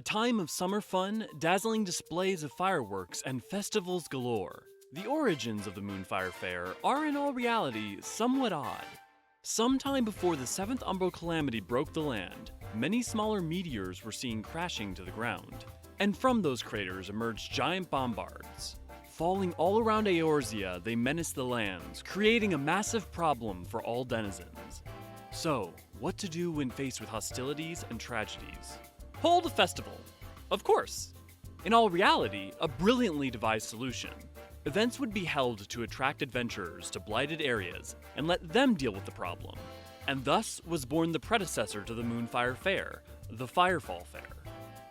time of summer fun, dazzling displays of fireworks, and festivals galore. The origins of the Moonfire Faire are in all reality somewhat odd. Sometime before the 7th Umbral Calamity broke the land, many smaller meteors were seen crashing to the ground, and from those craters emerged giant bombards. Falling all around Eorzea, they menaced the lands, creating a massive problem for all denizens. So, what to do when faced with hostilities and tragedies? Hold a festival. Of course. In all reality, a brilliantly devised solution. Events would be held to attract adventurers to blighted areas and let them deal with the problem. And thus was born the predecessor to the Moonfire Faire, the Firefall Faire.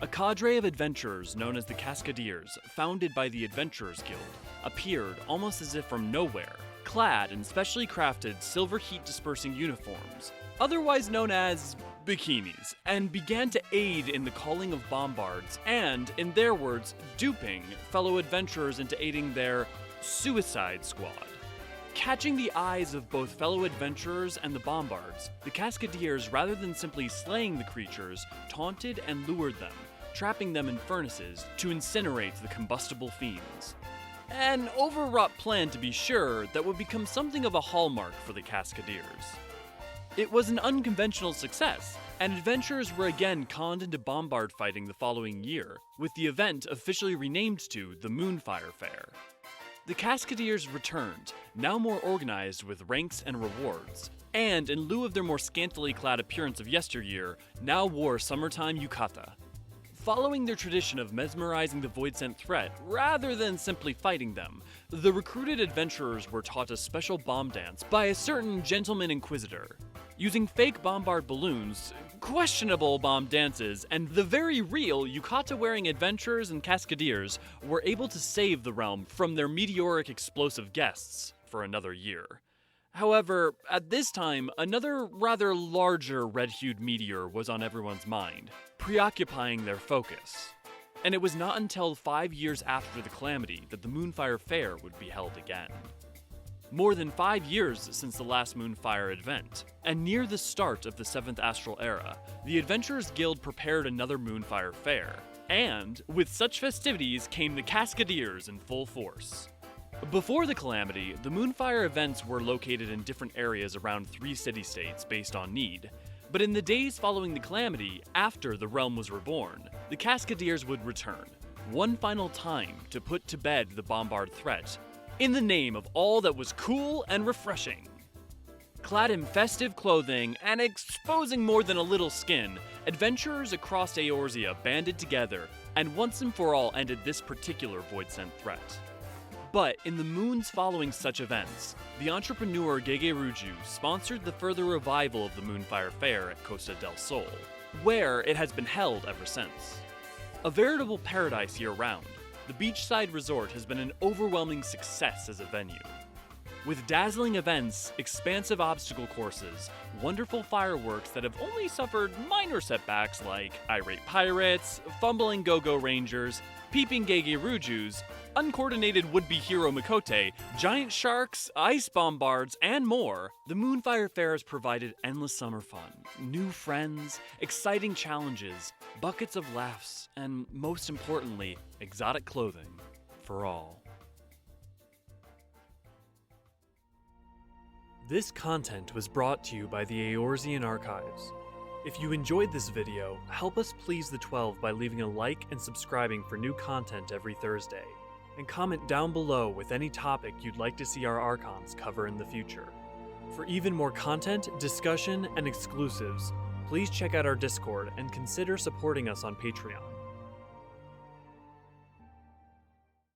A cadre of adventurers known as the Cascadeers, founded by the Adventurers Guild, appeared almost as if from nowhere, clad in specially crafted silver heat-dispersing uniforms, otherwise known as bikinis, and began to aid in the calling of bombards and, in their words, duping fellow adventurers into aiding their suicide squad. Catching the eyes of both fellow adventurers and the bombards, the Cascadeers, rather than simply slaying the creatures, taunted and lured them, trapping them in furnaces to incinerate the combustible fiends. An overwrought plan, to be sure, that would become something of a hallmark for the Cascadeers. It was an unconventional success, and adventurers were again conned into bombard fighting the following year, with the event officially renamed to the Moonfire Faire. The Cascadeers returned, now more organized with ranks and rewards, and in lieu of their more scantily clad appearance of yesteryear, now wore summertime yukata. Following their tradition of mesmerizing the void-sent threat rather than simply fighting them, the recruited adventurers were taught a special bomb dance by a certain gentleman inquisitor. Using fake bombard balloons, questionable bomb dances, and the very real yukata-wearing adventurers and cascadeers were able to save the realm from their meteoric explosive guests for another year. However, at this time, another rather larger red-hued meteor was on everyone's mind, preoccupying their focus. And it was not until 5 years after the Calamity that the Moonfire Faire would be held again. More than 5 years since the last Moonfire event, and near the start of the 7th Astral Era, the Adventurers Guild prepared another Moonfire Faire, and with such festivities came the Cascadeers in full force. Before the Calamity, the Moonfire events were located in different areas around 3 city-states based on need, but in the days following the Calamity, after the realm was reborn, the Cascadeers would return, one final time to put to bed the bombard threat, in the name of all that was cool and refreshing. Clad in festive clothing and exposing more than a little skin, adventurers across Eorzea banded together and once and for all ended this particular void-sent threat. But in the moons following such events, the entrepreneur Gege Ruju sponsored the further revival of the Moonfire Faire at Costa del Sol, where it has been held ever since. A veritable paradise year-round, the beachside resort has been an overwhelming success as a venue. With dazzling events, expansive obstacle courses, wonderful fireworks that have only suffered minor setbacks like irate pirates, fumbling go-go rangers, peeping Gege Rujus, uncoordinated would-be hero Mikote, giant sharks, ice bombards, and more, the Moonfire Faire has provided endless summer fun, new friends, exciting challenges, buckets of laughs, and most importantly, exotic clothing for all. This content was brought to you by the Eorzean Archives. If you enjoyed this video, help us please the 12 by leaving a like and subscribing for new content every Thursday. And comment down below with any topic you'd like to see our archons cover in the future. For even more content, discussion, and exclusives, please check out our Discord and consider supporting us on Patreon.